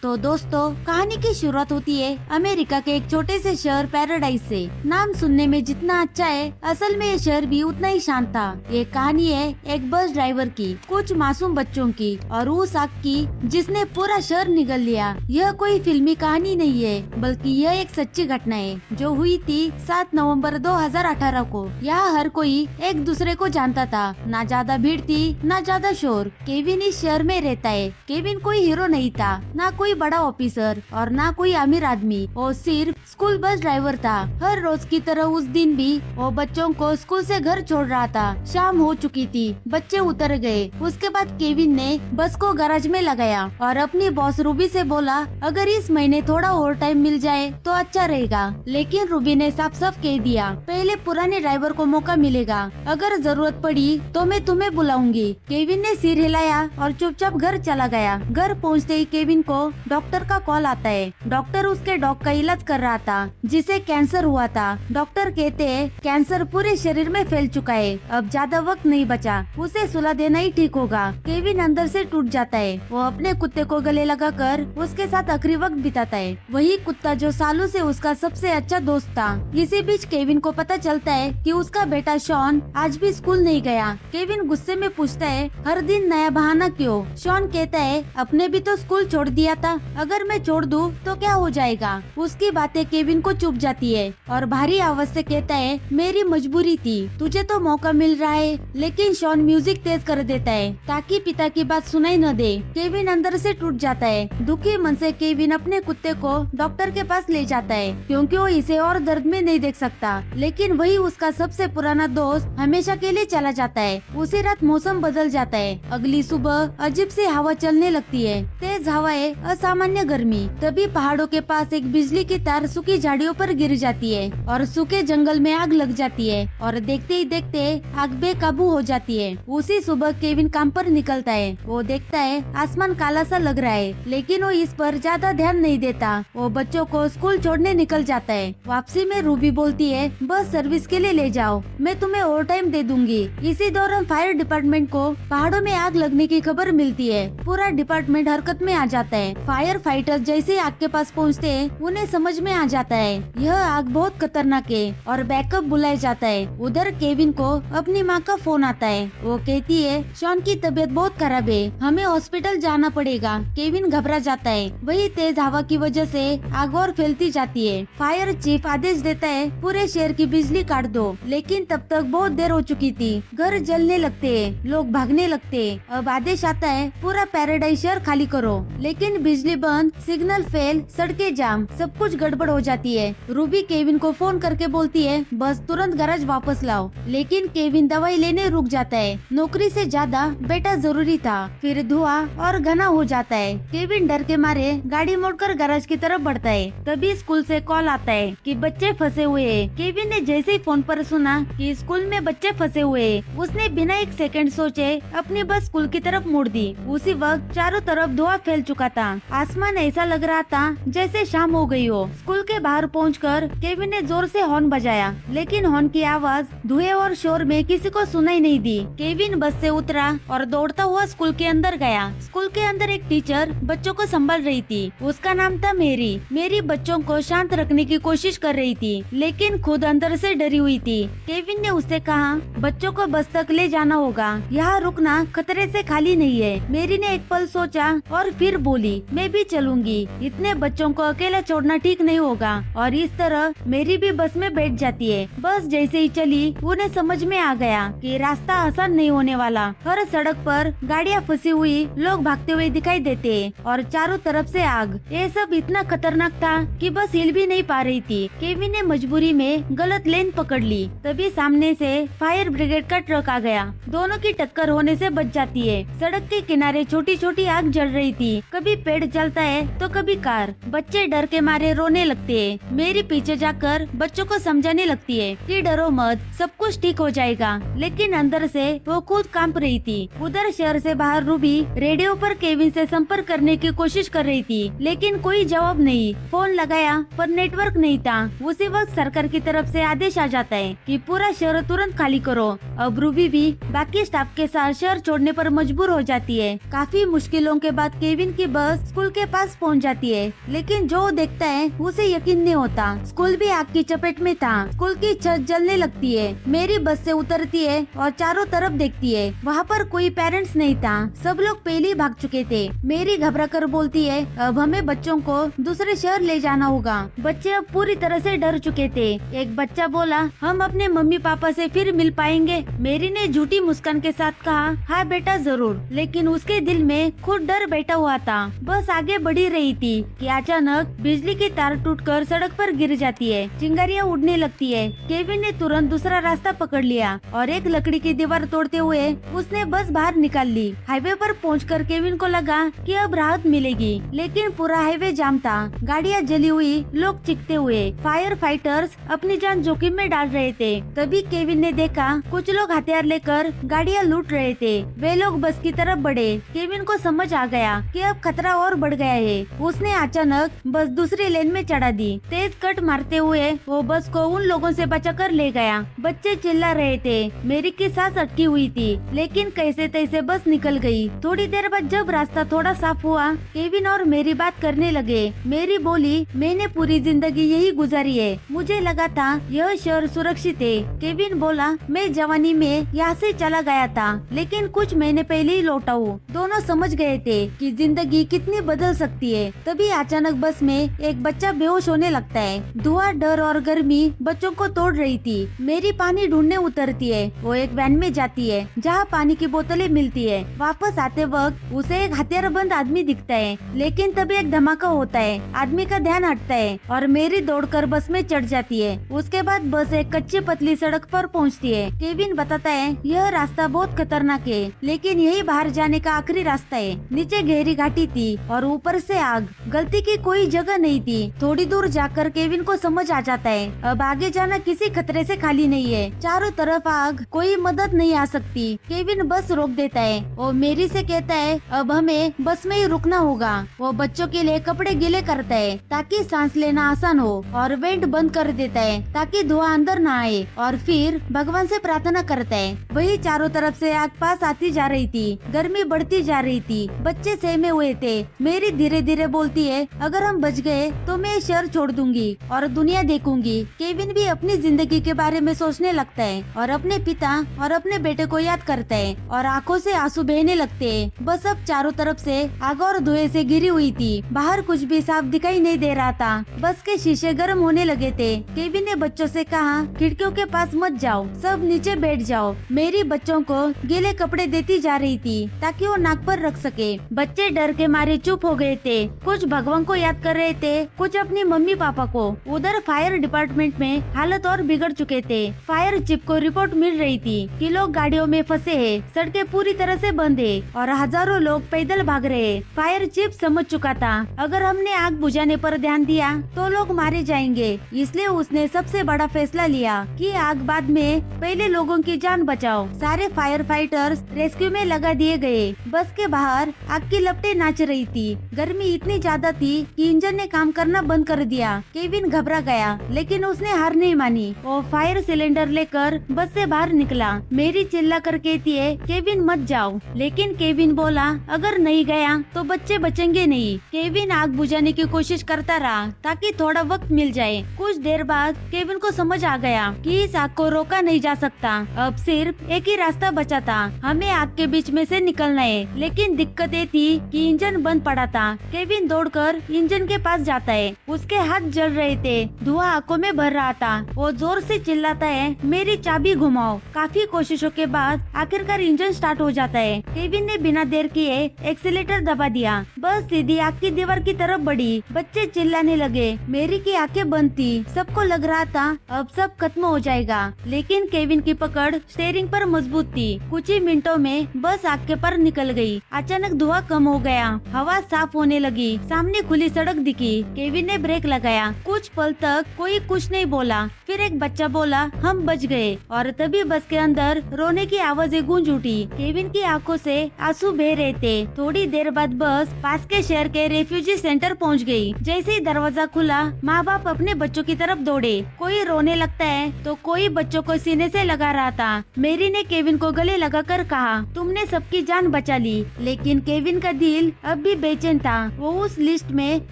तो दोस्तों, कहानी की शुरुआत होती है अमेरिका के एक छोटे से शहर पैराडाइज से। नाम सुनने में जितना अच्छा है, असल में ये शहर भी उतना ही शांत था। ये कहानी है एक बस ड्राइवर की, कुछ मासूम बच्चों की और उस आग की जिसने पूरा शहर निगल लिया। यह कोई फिल्मी कहानी नहीं है, बल्कि यह एक सच्ची घटना है जो हुई थी 7 नवंबर 2018 को। यहाँ हर कोई एक दूसरे को जानता था, ना ज्यादा भीड़ थी ना ज्यादा शोर। केविन इस शहर में रहता है। केविन कोई हीरो नहीं था, ना कोई बड़ा ऑफिसर और ना कोई अमीर आदमी, वो सिर्फ स्कूल बस ड्राइवर था। हर रोज की तरह उस दिन भी वो बच्चों को स्कूल से घर छोड़ रहा था। शाम हो चुकी थी, बच्चे उतर गए। उसके बाद केविन ने बस को गैराज में लगाया और अपनी बॉस रूबी से बोला, अगर इस महीने थोड़ा और टाइम मिल जाए तो अच्छा रहेगा। लेकिन रूबी ने साफ साफ कह दिया, पहले पुराने ड्राइवर को मौका मिलेगा, अगर जरूरत पड़ी तो मैं तुम्हें बुलाऊंगी। केविन ने सिर हिलाया और चुपचाप घर चला गया। घर पहुंचते ही केविन को डॉक्टर का कॉल आता है। डॉक्टर उसके डॉग का इलाज कर रहा था जिसे कैंसर हुआ था। डॉक्टर कहते हैं कैंसर पूरे शरीर में फैल चुका है, अब ज्यादा वक्त नहीं बचा, उसे सुला देना ही ठीक होगा। केविन अंदर से टूट जाता है। वो अपने कुत्ते को गले लगाकर उसके साथ आखिरी वक्त बिताता है, वही कुत्ता जो सालों से उसका सबसे अच्छा दोस्त था। इसी बीच केविन को पता चलता है कि उसका बेटा शॉन आज भी स्कूल नहीं गया। केविन गुस्से में पूछता है, हर दिन नया बहाना क्यों? शॉन कहता है, अपने भी तो स्कूल छोड़ दिया था, अगर मैं छोड़ दूं तो क्या हो जाएगा? उसकी बातें केविन को चुभ जाती है और भारी आवाज से कहता है, मेरी मजबूरी थी, तुझे तो मौका मिल रहा है। लेकिन शॉन म्यूजिक तेज कर देता है ताकि पिता की बात सुनाई न दे। केविन अंदर से टूट जाता है। दुखी मन से केविन अपने कुत्ते को डॉक्टर के पास ले जाता है, क्योंकि वो इसे और दर्द में नहीं देख सकता। लेकिन वही उसका सबसे पुराना दोस्त हमेशा के लिए चला जाता है। उसी रात मौसम बदल जाता है। अगली सुबह अजीब सी हवा चलने लगती है, तेज हवाएं, असामान्य गर्मी। तभी पहाड़ों के पास एक बिजली की तार सूखी झाड़ियों पर गिर जाती है और सूखे जंगल में आग लग जाती है और देखते ही देखते आग बेकाबू हो जाती है। उसी सुबह केविन काम पर निकलता है। वो देखता है आसमान काला सा लग रहा है, लेकिन वो इस पर ज्यादा ध्यान नहीं देता। वो बच्चों को स्कूल छोड़ने निकल जाता है। वापसी में रूबी बोलती है, बस सर्विस के लिए ले जाओ, मैं तुम्हें और टाइम दे दूंगी। इसी दौरान फायर डिपार्टमेंट को पहाड़ों में आग लगने की खबर मिलती है। पूरा डिपार्टमेंट हरकत में आ जाता है। फायर फाइटर जैसे आग के पास पहुंचते हैं, उन्हें समझ में आ जाता है यह आग बहुत खतरनाक है और बैकअप बुलाया जाता है। उधर केविन को अपनी माँ का फोन आता है। वो कहती है, शॉन की तबीयत बहुत खराब है, हमें हॉस्पिटल जाना पड़ेगा। केविन घबरा जाता है। वही तेज हवा की वजह से आग और फैलती जाती है। फायर चीफ आदेश देता है, पूरे शहर की बिजली काट दो। लेकिन तब तक बहुत देर हो चुकी थी। घर जलने लगते हैं, लोग भागने लगते हैं। अब आदेश आता है, पूरा पैराडाइज शहर खाली करो। लेकिन बिजली बंद, सिग्नल फेल, सड़कें जाम, सब कुछ गड़बड़ हो जाती है। रूबी केविन को फोन करके बोलती है, बस तुरंत गैराज वापस लाओ। लेकिन केविन दवाई लेने रुक जाता है। नौकरी से ज्यादा बेटा जरूरी था। फिर धुआं और घना हो जाता है। केविन डर के मारे गाड़ी मोड़कर गैराज की तरफ बढ़ता है। तभी स्कूल से कॉल आता है कि बच्चे फंसे हुए हैं। केविन ने जैसे ही फोन पर सुना कि स्कूल में बच्चे फंसे हुए हैं, उसने बिना एक सेकंड सोचे अपनी बस स्कूल की तरफ मोड़ दी। उसी वक्त चारों तरफ धुआं फैल चुका था। आसमान ऐसा लग रहा था जैसे शाम हो गई हो। स्कूल के बाहर पहुंचकर केविन ने जोर से हॉर्न बजाया, लेकिन हॉर्न की आवाज धुएं और शोर में किसी को सुनाई नहीं दी। केविन बस से उतरा और दौड़ता हुआ स्कूल के अंदर गया। स्कूल के अंदर एक टीचर बच्चों को संभाल रही थी। उसका नाम था मेरी। मेरी बच्चों को शांत रखने की कोशिश कर रही थी, लेकिन खुद अंदर से डरी हुई थी। केविन ने उससे कहा, बच्चों को बस तक ले जाना होगा, यहाँ रुकना खतरे से खाली नहीं है। मेरी ने एक पल सोचा और फिर बोली, मैं भी चलूंगी। इतने बच्चों को अकेला छोड़ना ठीक नहीं होगा। और इस तरह मेरी भी बस में बैठ जाती है। बस जैसे ही चली, उन्हें समझ में आ गया कि रास्ता आसान नहीं होने वाला। हर सड़क पर गाड़ियाँ फंसी हुई, लोग भागते हुए दिखाई देते और चारों तरफ से आग। ये सब इतना खतरनाक था कि बस हिल भी नहीं पा रही थी। केविन ने मजबूरी में गलत लेन पकड़ ली। तभी सामने से फायर ब्रिगेड का ट्रक आ गया। दोनों की टक्कर होने से बच जाती है। सड़क के किनारे छोटी छोटी आग जल रही थी। कभी पेड़ जलता है तो कभी कार। बच्चे डर के मारे रोने लगते हैं। मेरी पीछे जाकर बच्चों को समझाने लगती है कि डरो मत, सब कुछ ठीक हो जाएगा। लेकिन अंदर से वो खुद कांप रही थी। उधर शहर से बाहर रूबी रेडियो पर केविन से संपर्क करने की कोशिश कर रही थी, लेकिन कोई जवाब नहीं। फोन लगाया पर नेटवर्क नहीं था। उसी वक्त सरकार की तरफ से आदेश आ जाता है कि पूरा शहर तुरंत खाली करो। अब रूबी भी बाकी स्टाफ के साथ शहर छोड़ने पर मजबूर हो जाती है। काफी मुश्किलों के बाद केविन की बस स्कूल के पास पहुंच जाती है, लेकिन जो वो देखता है उसे यकीन नहीं होता। स्कूल भी आग की चपेट में था। स्कूल की छत जलने लगती है। मेरी बस से उतरती है और चारों तरफ देखती है। वहाँ पर कोई पेरेंट्स नहीं था, सब लोग पहले ही भाग चुके थे। मेरी घबरा कर बोलती है, अब हमें बच्चों को दूसरे शहर ले जाना होगा। बच्चे अब पूरी तरह से डर चुके थे। एक बच्चा बोला, हम अपने मम्मी पापा से फिर मिल पाएंगे? मेरी ने झूठी मुस्कान के साथ कहा, हाँ बेटा जरूर, लेकिन उसके दिल में खुद डर बैठा हुआ था। बस आगे बढ़ी रही थी कि अचानक बिजली की तार टूटकर सड़क पर गिर जाती है। चिंगारियां उड़ने लगती है। केविन ने तुरंत दूसरा रास्ता पकड़ लिया और एक लकड़ी की दीवार तोड़ते हुए उसने बस बाहर निकाल ली। हाईवे पर पहुंचकर केविन को लगा कि अब राहत मिलेगी, लेकिन पूरा हाईवे जाम था। गाड़ियां जली हुई, लोग चीखते हुए। फायर फाइटर्स अपनी जान जोखिम में डाल रहे थे। तभी केविन ने देखा कुछ लोग हथियार लेकर गाड़ियां लूट रहे थे। वे लोग बस की तरफ बढ़े। केविन को समझ आ गया कि अब खतरा और बढ़ गया है। उसने अचानक बस दूसरी लेन में चढ़ा दी। तेज कट मारते हुए वो बस को उन लोगों से बचाकर ले गया। बच्चे चिल्ला रहे थे। मेरी की सांस अटकी हुई थी, लेकिन कैसे तैसे बस निकल गई। थोड़ी देर बाद जब रास्ता थोड़ा साफ हुआ, केविन और मेरी बात करने लगे। मेरी बोली, मैंने पूरी जिंदगी यही गुजारी है, मुझे लगा था यह शहर सुरक्षित है। केविन बोला, मैं जवानी में यहाँ से चला गया था, लेकिन कुछ महीने पहले ही लौटा हूँ। दोनों समझ गए थे कि जिंदगी कितनी बदल सकती है। तभी अचानक बस में एक बच्चा बेहोश होने लगता है। धुआं, डर और गर्मी बच्चों को तोड़ रही थी। मेरी पानी ढूंढने उतरती है। वो एक वैन में जाती है जहाँ पानी की बोतलें मिलती है। वापस आते वक्त उसे एक हथियारबंद आदमी दिखता है, लेकिन तभी एक धमाका होता है। आदमी का ध्यान हटता है और मेरी दौड़कर बस में चढ़ जाती है। उसके बाद बस एक कच्ची पतली सड़क पर पहुँचती है। केविन बताता है, यह रास्ता बहुत खतरनाक है, लेकिन यही बाहर जाने का आखिरी रास्ता है। नीचे गहरी घाटी थी और ऊपर से आग। गलती की कोई जगह नहीं थी। थोड़ी दूर जाकर केविन को समझ आ जाता है, अब आगे जाना किसी खतरे से खाली नहीं है। चारों तरफ आग, कोई मदद नहीं आ सकती। केविन बस रोक देता है और मेरी से कहता है, अब हमें बस में ही रुकना होगा। वो बच्चों के लिए कपड़े गीले करता है ताकि सांस लेना आसान हो, और वेंट बंद कर देता है ताकि धुआं अंदर न आए, और फिर भगवान से प्रार्थना करता है। वही चारों तरफ से आग पास आती जा रही थी। गर्मी बढ़ती जा रही थी। बच्चे सहमे हुए थे। मेरी धीरे धीरे बोलती है, अगर हम बच गए तो मैं शहर छोड़ दूंगी और दुनिया देखूंगी। केविन भी अपनी जिंदगी के बारे में सोचने लगता है और अपने पिता और अपने बेटे को याद करता है, और आंखों से आंसू बहने लगते हैं। बस अब चारों तरफ से आग और धुएं से घिरी हुई थी। बाहर कुछ भी साफ दिखाई नहीं दे रहा था। बस के शीशे गर्म होने लगे थे। केविन ने बच्चों से कहा, खिड़कियों के पास मत जाओ, सब नीचे बैठ जाओ। मेरी बच्चों को गीले कपड़े देती जा रही थी ताकि वो नाक पर रख सके। बच्चे डर के मारे चुप हो गए थे। कुछ भगवान को याद कर रहे थे, कुछ अपनी मम्मी पापा को। उधर फायर डिपार्टमेंट में हालत और बिगड़ चुके थे। फायर चीफ को रिपोर्ट मिल रही थी कि लोग गाड़ियों में फंसे हैं, सड़कें पूरी तरह से बंद है और हजारों लोग पैदल भाग रहे हैं। फायर चीफ समझ चुका था, अगर हमने आग बुझाने पर ध्यान दिया तो लोग मारे जाएंगे। इसलिए उसने सबसे बड़ा फैसला लिया कि आग बाद में, पहले लोगों की जान बचाओ। सारे फायर फाइटर्स रेस्क्यू में लगा दिए गए। बस के बाहर आग की लपटें नाच रही थी। गर्मी इतनी ज्यादा थी कि इंजन ने काम करना बंद कर दिया। केविन घबरा गया, लेकिन उसने हार नहीं मानी। वो फायर सिलेंडर लेकर बस से बाहर निकला। मेरी चिल्ला कर कहती है, केविन मत जाओ, लेकिन केविन बोला, अगर नहीं गया तो बच्चे बचेंगे नहीं। केविन आग बुझाने की कोशिश करता रहा ताकि थोड़ा वक्त मिल जाए। कुछ देर बाद केविन को समझ आ गया कि इस आग को रोका नहीं जा सकता। अब सिर्फ एक ही रास्ता बचा था, हमें आग के बीच में से निकलना है। लेकिन दिक्कत ये थी कि इंजन बंद पड़ा था। केविन दौड़कर इंजन के पास जाता है। उसके हाथ जल रहे थे, धुआं आंखों में भर रहा था। वो जोर से चिल्लाता है, मेरी चाबी घुमाओ। काफी कोशिशों के बाद आखिरकार इंजन स्टार्ट हो जाता है। केविन ने बिना देर किए एक्सीलेटर दबा दिया। बस सीधी आग की दीवार की तरफ बढ़ी। बच्चे चिल्लाने लगे। मेरी की आंखें बंद थी। सबको लग रहा था अब सब खत्म हो जाएगा, लेकिन केविन की पकड़ स्टीयरिंग पर मजबूत थी। कुछ ही मिनटों में बस आग के पर निकल गई। अचानक धुआं कम हो गया, हवा साफ होने लगी। सामने खुली सड़क दिखी। केविन ने ब्रेक लगाया। कुछ पल तक कोई कुछ नहीं बोला। फिर एक बच्चा बोला, हम बच गए। और तभी बस के अंदर रोने की आवाजें गूंज उठी। केविन की आंखों से आंसू बह रहे थे। थोड़ी देर बाद बस पास के शहर के रेफ्यूजी सेंटर पहुंच गई। जैसे ही दरवाजा खुला, माँ बाप अपने बच्चों की तरफ दौड़े। कोई रोने लगता है तो कोई बच्चों को सीने से लगा रहा था। मेरी ने केविन को गले लगाकर कहा, तुमने सबकी जान बचा ली, लेकिन केविन का दिल अब भी बेचैन था। वो उस लिस्ट में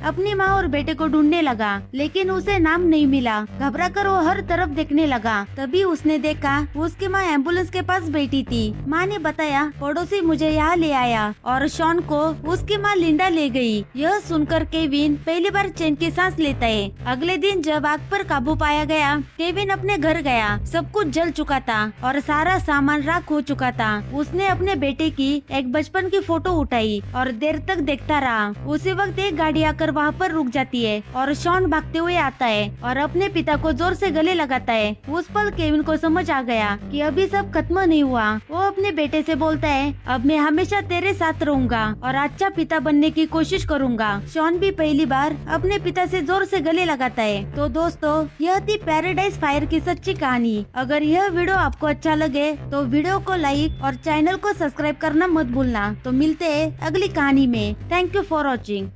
अपनी माँ और बेटे को ढूंढने लगा, लेकिन उसे नाम नहीं मिला। घबरा कर वो हर तरफ देखने लगा। तभी उसने देखा उसकी माँ एम्बुलेंस के पास बैठी थी। माँ ने बताया पड़ोसी मुझे यहाँ ले आया और शॉन को उसकी माँ लिंडा ले गई। यह सुनकर केविन पहली बार चैन की सांस लेता है। अगले दिन जब आग पर काबू पाया गया, केविन अपने घर गया। सब कुछ जल चुका था और सारा सामान राख हो चुका था। उसने अपने बेटे की एक बचपन की फोटो उठाई और देर तक देखता रहा। उसी वक्त एक गाड़ी आकर वहाँ पर रुक जाती है और शॉन भागते हुए आता है और अपने पिता को जोर से गले लगाता है। उस पल केविन को समझ आ गया कि अभी सब खत्म नहीं हुआ। वो अपने बेटे से बोलता है, अब मैं हमेशा तेरे साथ रहूंगा और अच्छा पिता बनने की कोशिश करूंगा। शॉन भी पहली बार अपने पिता से जोर से गले लगाता है। तो दोस्तों, यह थी पैराडाइज फायर की सच्ची कहानी। अगर यह वीडियो आपको अच्छा लगे तो वीडियो को लाइक और चैनल को सब्सक्राइब करना मत भूलना। तो मिलते हैं अगली कहानी में। Thank you for watching.